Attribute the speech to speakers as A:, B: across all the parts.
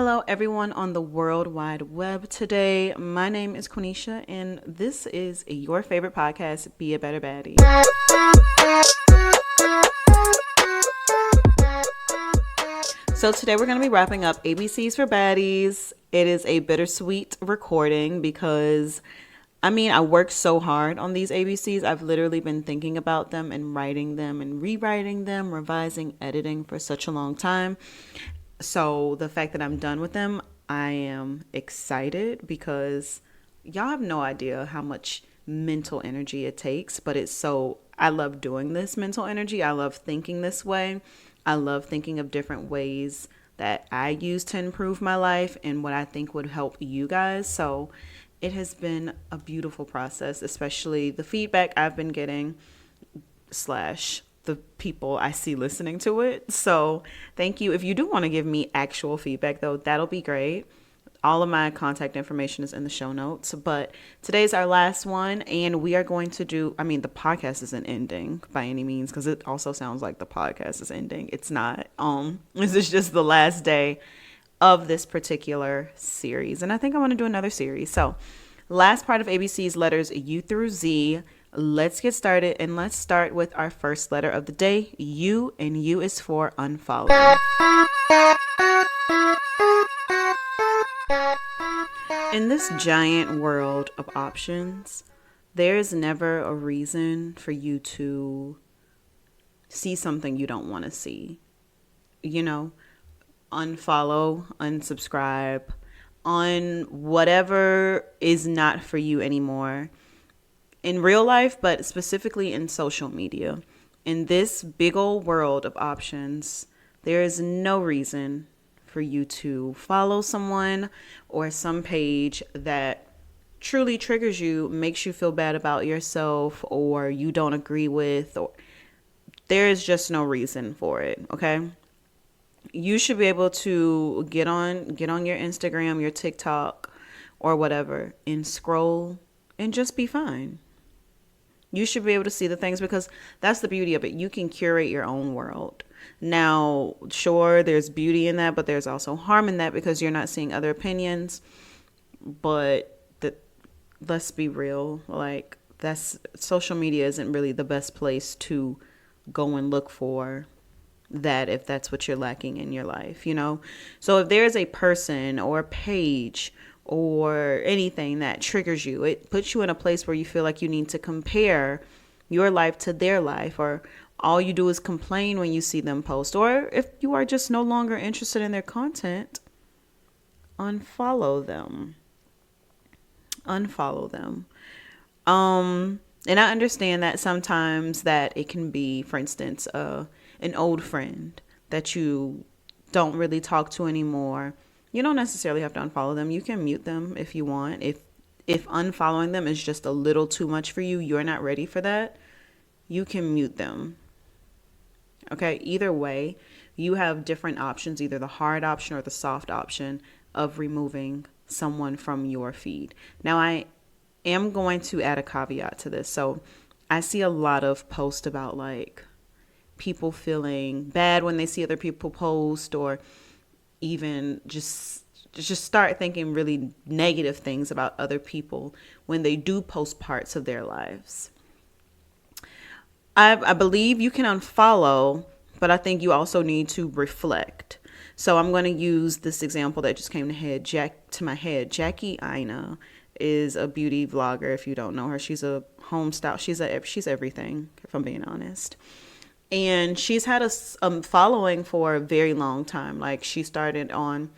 A: Hello, everyone on the World Wide Web today. My name is Quenisha, and this is your favorite podcast, Be a Better Baddie. So today we're going to be wrapping up ABCs for Baddies. It is a bittersweet recording because, I worked so hard on these ABCs. I've literally been thinking about them and writing them and rewriting them, revising, editing for such a long time. So the fact that I'm done with them, I am excited because y'all have no idea how much mental energy it takes, but I love doing this mental energy. I love thinking this way. I love thinking of different ways that I use to improve my life and what I think would help you guys. So it has been a beautiful process, especially the feedback I've been getting / the people I see listening to it. So thank you. If you do want to give me actual feedback, though, that'll be great. All of my contact information is in the show notes. But today's our last one, and we are going to do, the podcast isn't ending by any means, because it also sounds like the podcast is ending. It's not. This is just the last day of this particular series. And I think I want to do another series. So last part of ABC's letters U through Z. Let's get started, and let's start with our first letter of the day, U, and U is for unfollow. In this giant world of options, there is never a reason for you to see something you don't want to see. Unfollow, unsubscribe on whatever is not for you anymore. In real life, but specifically in social media. In this big old world of options, there is no reason for you to follow someone or some page that truly triggers you, makes you feel bad about yourself, or you don't agree with, or there is just no reason for it, okay? You should be able to get on your Instagram, your TikTok, or whatever, and scroll and just be fine. You should be able to see the things, because that's the beauty of it. You can curate your own world. Now, sure, there's beauty in that, but there's also harm in that because you're not seeing other opinions. But let's be real. Social media isn't really the best place to go and look for that if that's what you're lacking in your life, So if there's a person or a page or anything that triggers you, it puts you in a place where you feel like you need to compare your life to their life, or all you do is complain when you see them post, or if you are just no longer interested in their content, unfollow them. And I understand that sometimes that it can be, for instance, an old friend that you don't really talk to anymore. You don't necessarily have to unfollow them. You can mute them if you want. If unfollowing them is just a little too much for you, you're not ready for that, you can mute them. Okay, either way, you have different options, either the hard option or the soft option of removing someone from your feed. Now, I am going to add a caveat to this. So I see a lot of posts about people feeling bad when they see other people post, or even just start thinking really negative things about other people when they do post parts of their lives. I believe you can unfollow, but I think you also need to reflect. So I'm going to use this example that just came to my head. Jackie Aina is a beauty vlogger. If you don't know her, she's a home style. She's everything, if I'm being honest. And she's had a following for a very long time. She started on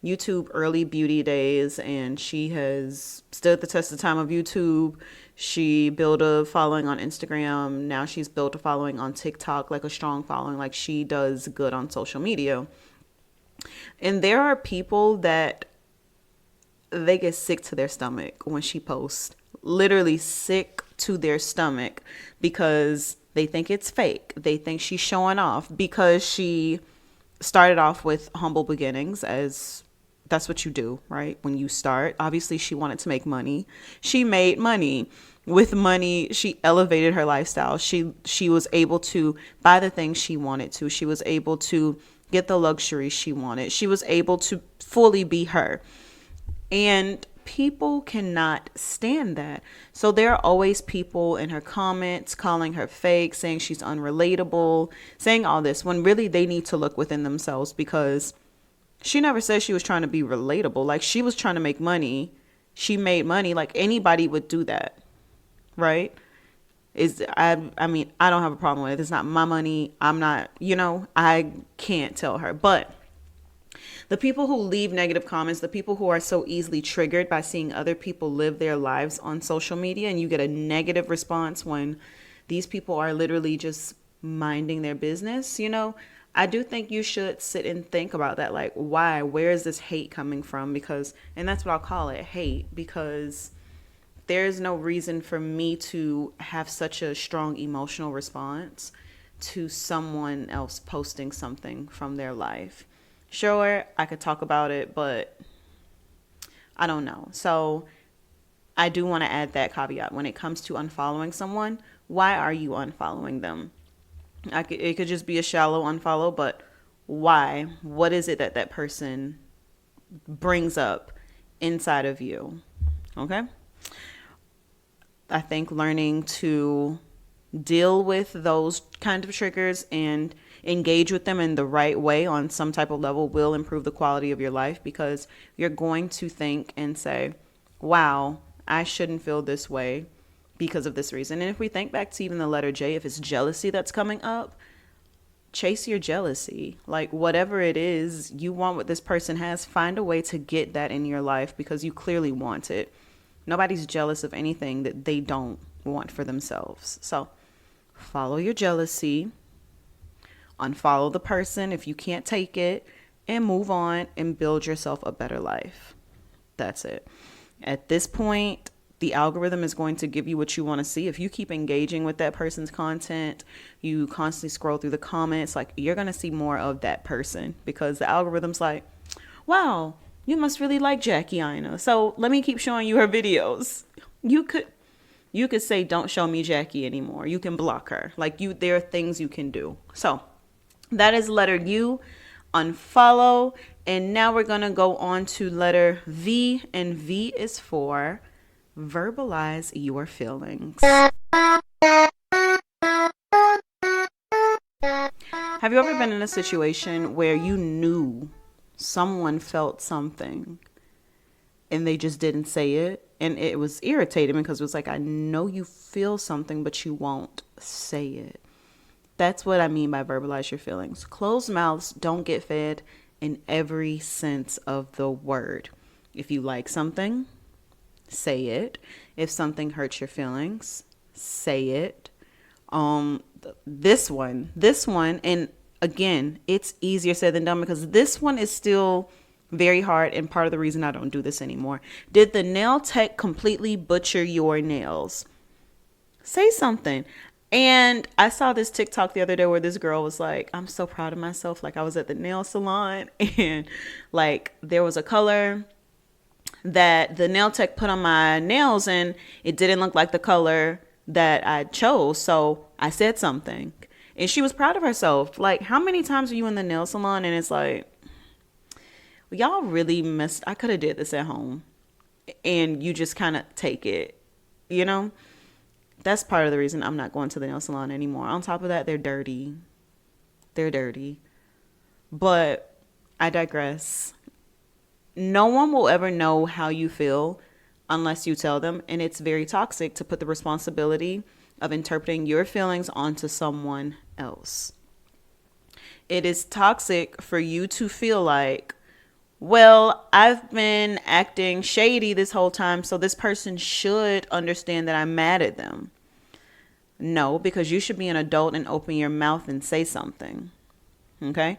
A: YouTube early beauty days, and she has stood the test of time of YouTube. She built a following on Instagram. Now she's built a following on TikTok, a strong following. She does good on social media. And there are people that they get sick to their stomach when she posts, literally sick to their stomach, because they think it's fake. They think she's showing off because she started off with humble beginnings, as that's what you do, right? When you start, obviously she wanted to make money. She made money. With money, she elevated her lifestyle. She was able to buy the things she wanted to. She was able to get the luxury she wanted. She was able to fully be her. And people cannot stand that. So there are always people in her comments calling her fake, saying she's unrelatable, saying all this, when really they need to look within themselves, because she never said she was trying to be relatable. Like, she was trying to make money. She made money. Like, anybody would do that, right? I mean, I don't have a problem with it. It's not my money. I'm not, I can't tell her. But the people who leave negative comments, the people who are so easily triggered by seeing other people live their lives on social media, and you get a negative response when these people are literally just minding their business, I do think you should sit and think about that. Like, why? Where is this hate coming from? Because, and that's what I'll call it, hate, because there's no reason for me to have such a strong emotional response to someone else posting something from their life. Sure, I could talk about it, but I don't know. So I do want to add that caveat. When it comes to unfollowing someone, why are you unfollowing them? It could just be a shallow unfollow, but why? What is it that that person brings up inside of you? Okay? I think learning to deal with those kind of triggers and engage with them in the right way on some type of level will improve the quality of your life, because you're going to think and say, wow, I shouldn't feel this way because of this reason. And if we think back to even the letter J, if it's jealousy that's coming up, chase your jealousy. Like, whatever it is you want what this person has, find a way to get that in your life, because you clearly want it. Nobody's jealous of anything that they don't want for themselves. So follow your jealousy, unfollow the person if you can't take it, and move on and build yourself a better life. That's it. At this point, the algorithm is going to give you what you want to see. If you keep engaging with that person's content, you constantly scroll through the comments, like, you're going to see more of that person, because the algorithm's like, wow, you must really like Jackie Aina, so let me keep showing you her videos. You could say, don't show me Jackie anymore. You can block her. Like, there are things you can do. So that is letter U, unfollow. And now we're going to go on to letter V, and V is for verbalize your feelings. Have you ever been in a situation where you knew someone felt something and they just didn't say it? And it was irritating because it was like, I know you feel something, but you won't say it. That's what I mean by verbalize your feelings. Closed mouths don't get fed in every sense of the word. If you like something, say it. If something hurts your feelings, say it. This one, and again, it's easier said than done, because this one is still very hard, and part of the reason I don't do this anymore. Did the nail tech completely butcher your nails? Say something. And I saw this TikTok the other day where this girl was like, I'm so proud of myself. Like, I was at the nail salon and like there was a color that the nail tech put on my nails and it didn't look like the color that I chose. So I said something and she was proud of herself. Like, how many times are you in the nail salon and it's like, y'all really missed, I could have did this at home, and you just kind of take it, you know? That's part of the reason I'm not going to the nail salon anymore. On top of that, they're dirty. But I digress. No one will ever know how you feel unless you tell them. And it's very toxic to put the responsibility of interpreting your feelings onto someone else. It is toxic for you to feel like, well, I've been acting shady this whole time, so this person should understand that I'm mad at them. No, because you should be an adult and open your mouth and say something. Okay?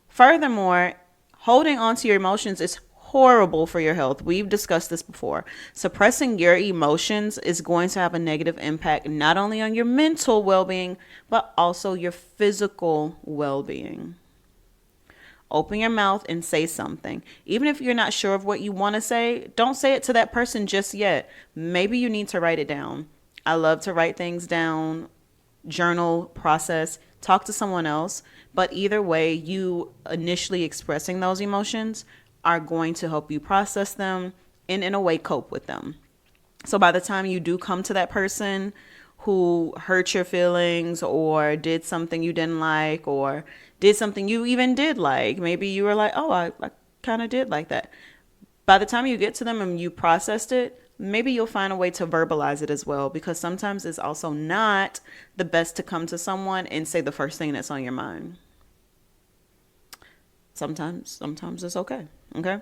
A: Furthermore, holding on to your emotions is horrible for your health. We've discussed this before. Suppressing your emotions is going to have a negative impact not only on your mental well-being, but also your physical well-being. Open your mouth and say something. Even if you're not sure of what you want to say, don't say it to that person just yet. Maybe you need to write it down. I love to write things down, journal, process. talk to someone else. But either way, you initially expressing those emotions are going to help you process them and in a way cope with them. So by the time you do come to that person who hurt your feelings or did something you didn't like or did something you even did like, maybe you were like, oh, I kind of did like that. By the time you get to them and you processed it, maybe you'll find a way to verbalize it as well, because sometimes it's also not the best to come to someone and say the first thing that's on your mind. Sometimes it's okay. Okay.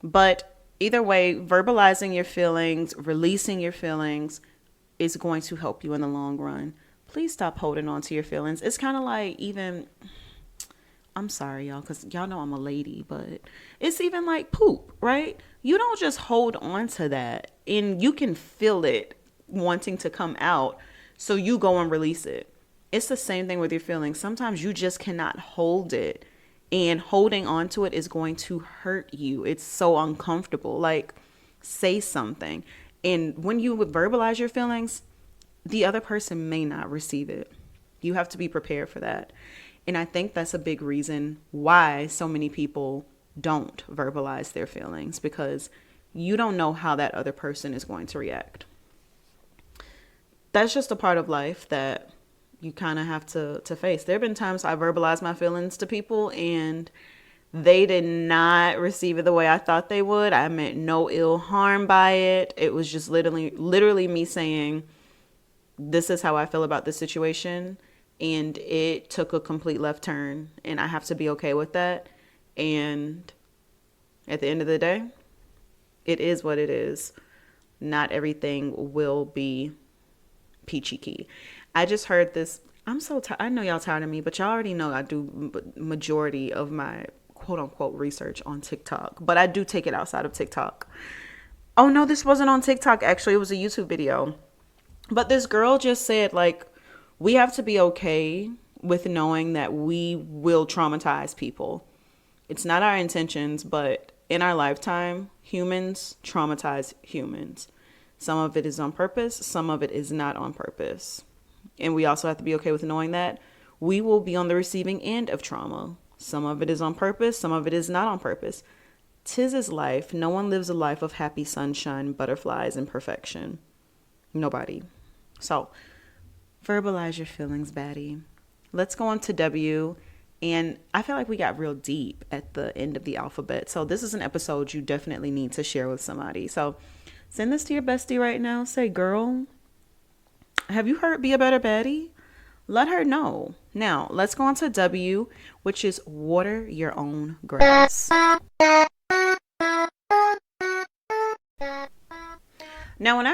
A: But either way, verbalizing your feelings, releasing your feelings is going to help you in the long run. Please stop holding on to your feelings. It's kind of like even, I'm sorry, y'all, because y'all know I'm a lady, but it's even like poop, right? You don't just hold on to that, and you can feel it wanting to come out. So you go and release it. It's the same thing with your feelings. Sometimes you just cannot hold it, and holding on to it is going to hurt you. It's so uncomfortable. Like, say something. And when you verbalize your feelings, the other person may not receive it. You have to be prepared for that. And I think that's a big reason why so many people don't verbalize their feelings, because you don't know how that other person is going to react. That's just a part of life that you kind of have to face. There have been times I verbalized my feelings to people and they did not receive it the way I thought they would. I meant no ill harm by it. It was just literally me saying, this is how I feel about this situation. And it took a complete left turn, and I have to be okay with that. And at the end of the day, it is what it is. Not everything will be peachy key. I just heard this. I'm so tired. I know y'all tired of me, but y'all already know I do majority of my quote unquote research on TikTok, but I do take it outside of TikTok. Oh no, this wasn't on TikTok. Actually, it was a YouTube video. But this girl just said, like, we have to be okay with knowing that we will traumatize people. It's not our intentions, but in our lifetime, humans traumatize humans. Some of it is on purpose. Some of it is not on purpose. And we also have to be okay with knowing that we will be on the receiving end of trauma. Some of it is on purpose. Some of it is not on purpose. 'Tis is life. No one lives a life of happy sunshine, butterflies, and perfection. Nobody. So, verbalize your feelings, Baddie. Let's go on to W. And I feel like we got real deep at the end of the alphabet. So this is an episode you definitely need to share with somebody. So send this to your bestie right now. Say, girl, have you heard Be a Better Baddie? Let her know. Now, let's go on to W, which is water your own grass. Now, when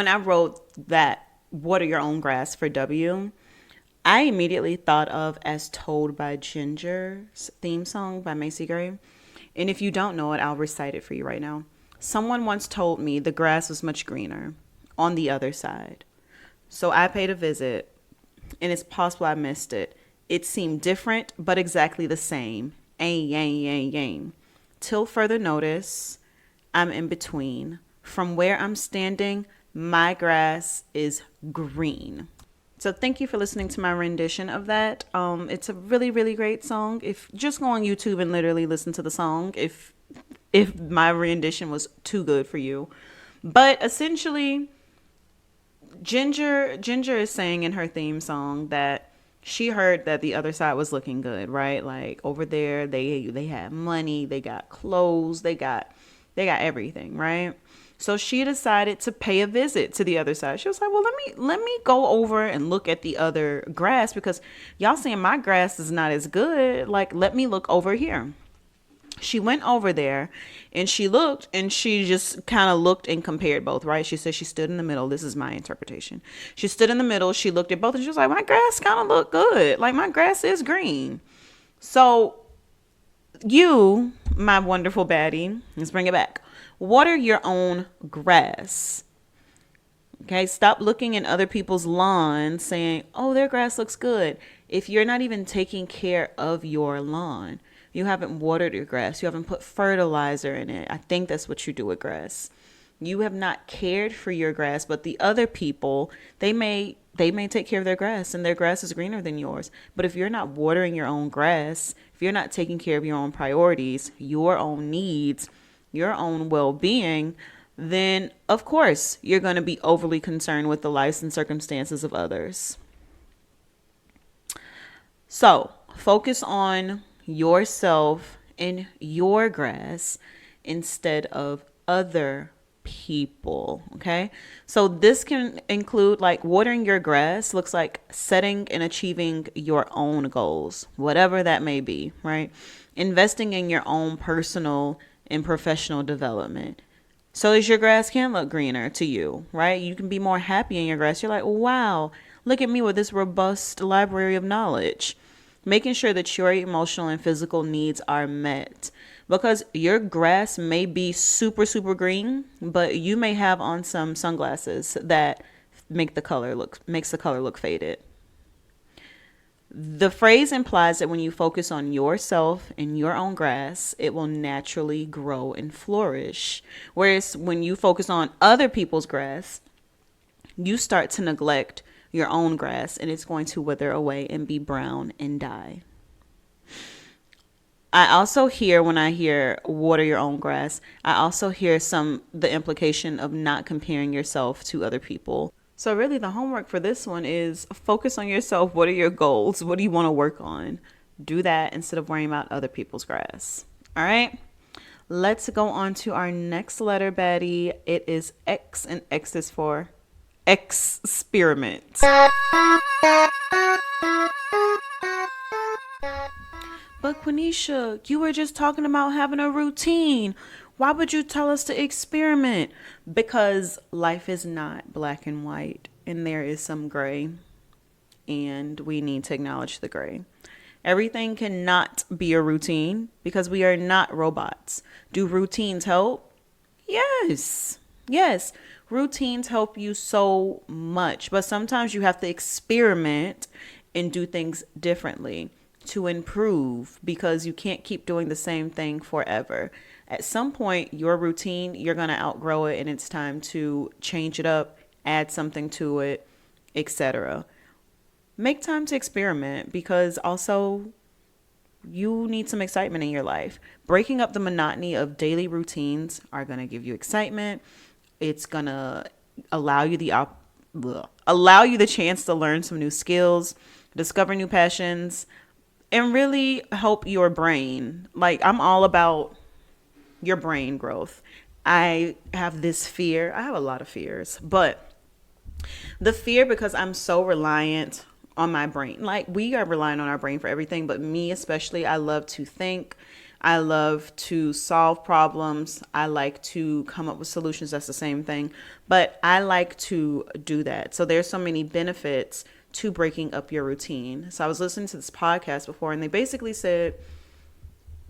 A: I wrote that water your own grass for W, I immediately thought of As Told by Ginger's theme song by Macy Gray. And if you don't know it, I'll recite it for you right now. Someone once told me the grass was much greener on the other side. So I paid a visit, and it's possible I missed it. It seemed different, but exactly the same. Yang. Till further notice, I'm in between. From where I'm standing, my grass is green. So thank you for listening to my rendition of that. It's a really, really great song. If just go on YouTube and literally listen to the song, if my rendition was too good for you. But essentially, Ginger is saying in her theme song that she heard that the other side was looking good, right? Like over there, they had money, they got clothes, they got everything, right? So she decided to pay a visit to the other side. She was like, well, let me go over and look at the other grass, because y'all saying my grass is not as good. Like, let me look over here. She went over there and she looked, and she just kind of looked and compared both, right? She said she stood in the middle. This is my interpretation. She stood in the middle. She looked at both and she was like, my grass kind of look good. Like, my grass is green. So you, my wonderful baddie, let's bring it back. Water your own grass. Okay, stop looking at other people's lawns saying, oh, their grass looks good. If you're not even taking care of your lawn, you haven't watered your grass, you haven't put fertilizer in it. I think that's what you do with grass. You have not cared for your grass, but the other people, they may take care of their grass, and their grass is greener than yours. But if you're not watering your own grass, if you're not taking care of your own priorities, your own needs, your own well-being, then of course you're going to be overly concerned with the lives and circumstances of others. So focus on yourself and your grass instead of other people. Okay. So this can include, like, watering your grass looks like setting and achieving your own goals, whatever that may be, right? Investing in your own personal and professional development. So as your grass can look greener to you, right? You can be more happy in your grass. You're like, wow, look at me with this robust library of knowledge. Making sure that your emotional and physical needs are met, because your grass may be super, super green, but you may have on some sunglasses that makes the color look faded. The phrase implies that when you focus on yourself and your own grass, it will naturally grow and flourish. Whereas when you focus on other people's grass, you start to neglect your own grass, and it's going to wither away and be brown and die. I also hear, when I hear water your own grass, I also hear the implication of not comparing yourself to other people. So really the homework for this one is focus on yourself. What are your goals? What do you want to work on? Do that instead of worrying about other people's grass. All right. Let's go on to our next letter, Baddie. It is X, and X is for experiment. But Quenisha, you were just talking about having a routine. Why would you tell us to experiment? Because life is not black and white, and there is some gray, and we need to acknowledge the gray. Everything cannot be a routine because we are not robots. Do routines help? Yes. Yes. Routines help you so much, but sometimes you have to experiment and do things differently to improve, because you can't keep doing the same thing forever. At some point, your routine, you're going to outgrow it, and it's time to change it up, add something to it, etc. Make time to experiment, because also you need some excitement in your life. Breaking up the monotony of daily routines are going to give you excitement. It's going to allow you the chance to learn some new skills, discover new passions, and really help your brain. Like, I'm all about your brain growth. I have this fear. I have a lot of fears, but the fear, because I'm so reliant on my brain. Like, we are relying on our brain for everything, but me especially, I love to think. I love to solve problems. I like to come up with solutions. That's the same thing, but I like to do that. So there's so many benefits to breaking up your routine. So I was listening to this podcast before, and they basically said,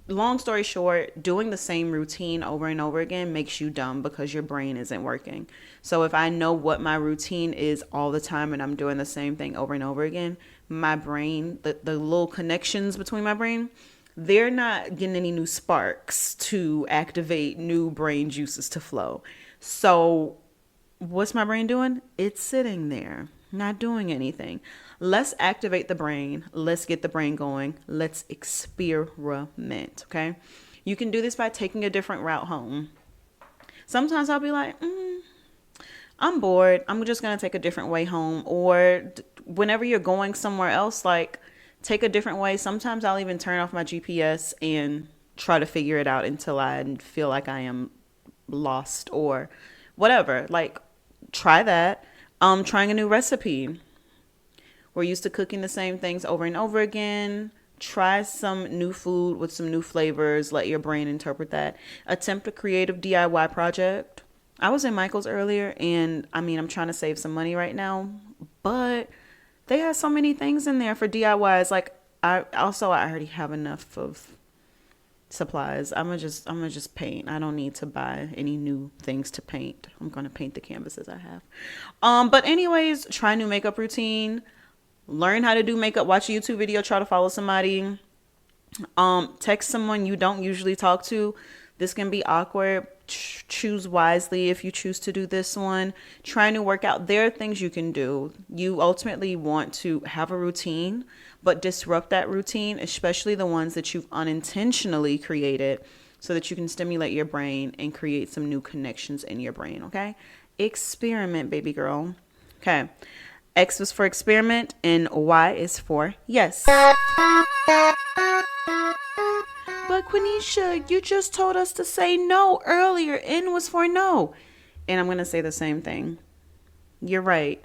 A: long story short, doing the same routine over and over again makes you dumb because your brain isn't working. So if I know what my routine is all the time and I'm doing the same thing over and over again, my brain, the little connections between my brain, they're not getting any new sparks to activate new brain juices to flow. So what's my brain doing? It's sitting there, not doing anything. Let's activate the brain. Let's get the brain going. Let's experiment. Okay. You can do this by taking a different route home. Sometimes I'll be like, I'm bored. I'm just going to take a different way home. Or whenever you're going somewhere else, like, take a different way. Sometimes I'll even turn off my GPS and try to figure it out until I feel like I am lost or whatever. Like, try that. Trying a new recipe. We're used to cooking the same things over and over again. Try some new food with some new flavors. Let your brain interpret that. Attempt a creative DIY project. I was in Michael's earlier, and I'm trying to save some money right now, but they have so many things in there for DIYs. Like, I already have enough of supplies. I'm gonna just paint. I don't need to buy any new things to paint. I'm gonna paint the canvases I have. But anyways, try a new makeup routine. Learn how to do makeup. Watch a YouTube video. Try to follow somebody. Text someone you don't usually talk to. This can be awkward. choose wisely if you choose to do this one. Try a new workout. There are things you can do. You ultimately want to have a routine, but disrupt that routine, especially the ones that you've unintentionally created, so that you can stimulate your brain and create some new connections in your brain, okay? Experiment, baby girl. Okay. X is for experiment and Y is for yes. But Quenisha, you just told us to say no earlier. N was for no. And I'm going to say the same thing. You're right.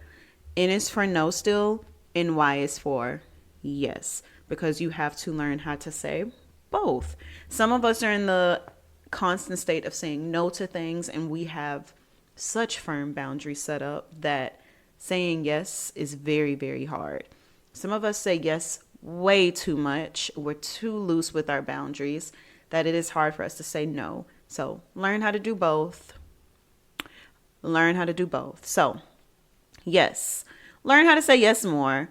A: N is for no still, and Y is for yes. Because you have to learn how to say both. Some of us are in the constant state of saying no to things, and we have such firm boundaries set up that saying yes is very, very hard. Some of us say yes way too much. We're too loose with our boundaries that it is hard for us to say no. So learn how to do both. Learn how to do both. So yes, learn how to say yes more.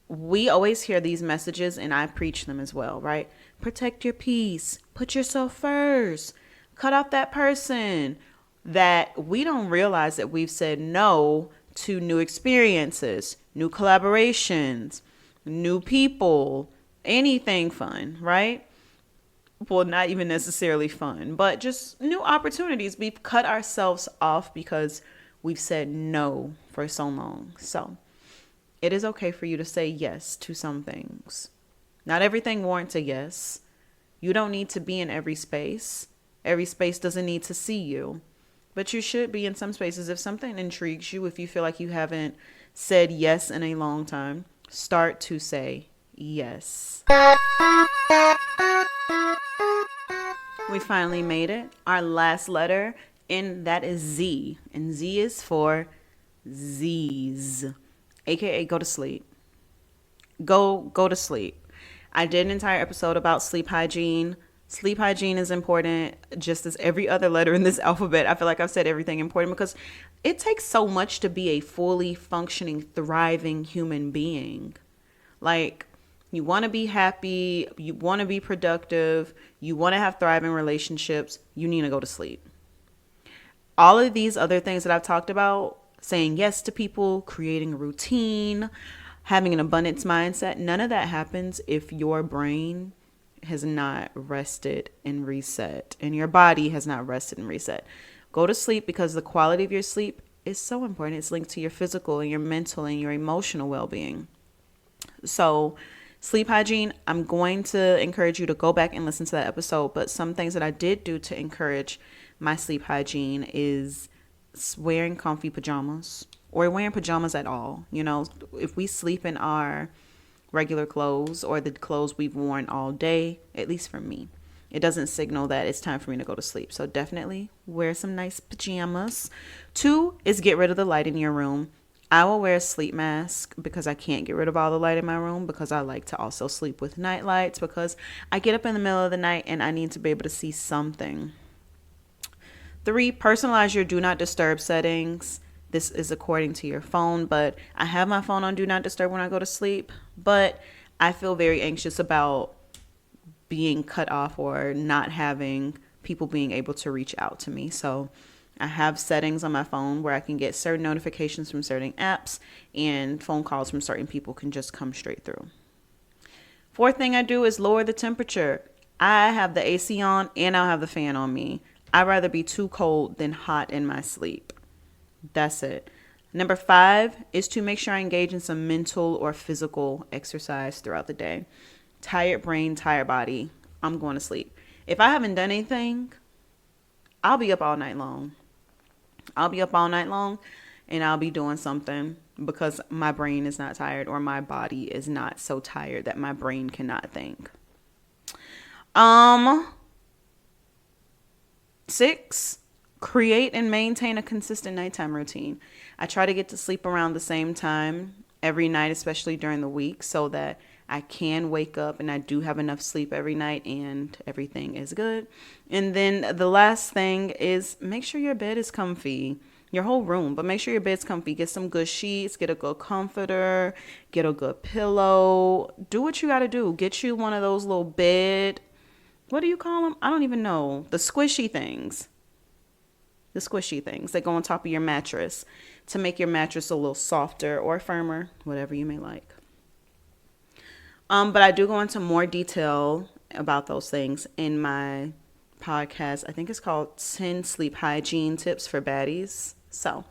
A: We always hear these messages and I preach them as well, right? Protect your peace. Put yourself first. Cut off that person. That we don't realize that we've said no to new experiences, new collaborations, new people, anything fun, right? Well, not even necessarily fun, but just new opportunities. We've cut ourselves off because we've said no for so long. So it is okay for you to say yes to some things. Not everything warrants a yes. You don't need to be in every space. Every space doesn't need to see you. But you should be in some spaces. If something intrigues you, if you feel like you haven't said yes in a long time, start to say yes. We finally made it. Our last letter, and that is Z. And Z is for Z's, aka go to sleep. Go to sleep. I did an entire episode about sleep hygiene. Sleep hygiene is important, just as every other letter in this alphabet. I feel like I've said everything important because it takes so much to be a fully functioning, thriving human being. Like, you want to be happy, you want to be productive, you want to have thriving relationships, you need to go to sleep. All of these other things that I've talked about, saying yes to people, creating a routine, having an abundance mindset, none of that happens if your brain has not rested and reset, and your body has not rested and reset. Go to sleep, because the quality of your sleep is so important. It's linked to your physical and your mental and your emotional well-being. So sleep hygiene, I'm going to encourage you to go back and listen to that episode. But some things that I did do to encourage my sleep hygiene is wearing comfy pajamas, or wearing pajamas at all. You know, if we sleep in our regular clothes or the clothes we've worn all day, at least for me, it doesn't signal that it's time for me to go to sleep. So definitely wear some nice pajamas. 2 is get rid of the light in your room. I will wear a sleep mask because I can't get rid of all the light in my room, because I like to also sleep with night lights, because I get up in the middle of the night and I need to be able to see something. 3, personalize your do not disturb settings. This is according to your phone, but I have my phone on do not disturb when I go to sleep, but I feel very anxious about being cut off or not having people being able to reach out to me. So I have settings on my phone where I can get certain notifications from certain apps, and phone calls from certain people can just come straight through. 4th thing I do is lower the temperature. I have the AC on and I'll have the fan on me. I'd rather be too cold than hot in my sleep. That's it. Number 5 is to make sure I engage in some mental or physical exercise throughout the day. Tired brain, tired body, I'm going to sleep. If I haven't done anything, I'll be up all night long. And I'll be doing something because my brain is not tired, or my body is not so tired that my brain cannot think. 6, create and maintain a consistent nighttime routine. I try to get to sleep around the same time every night, especially during the week, so that I can wake up and I do have enough sleep every night and everything is good. And then the last thing is make sure your bed is comfy, your whole room, but make sure your bed's comfy. Get some good sheets, get a good comforter, get a good pillow. Do what you got to do. Get you one of those little bed, what do you call them? I don't even know. The squishy things. the squishy things that go on top of your mattress to make your mattress a little softer or firmer, whatever you may like. But I do go into more detail about those things in my podcast. I think it's called 10 Sleep Hygiene Tips for Baddies. So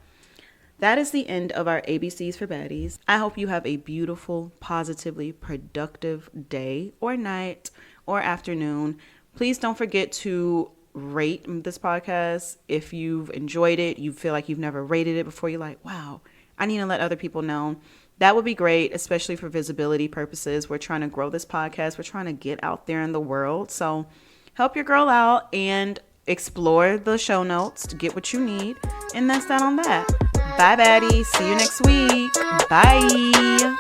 A: that is the end of our ABCs for Baddies. I hope you have a beautiful, positively productive day or night or afternoon. Please don't forget to rate this podcast. If you've enjoyed it, you feel like you've never rated it before, you're like, wow, I need to let other people know. That would be great, especially for visibility purposes. We're trying to grow this podcast. We're trying to get out there in the world. So help your girl out and explore the show notes to get what you need. And that's that on that. Bye, Baddie. See you next week. Bye.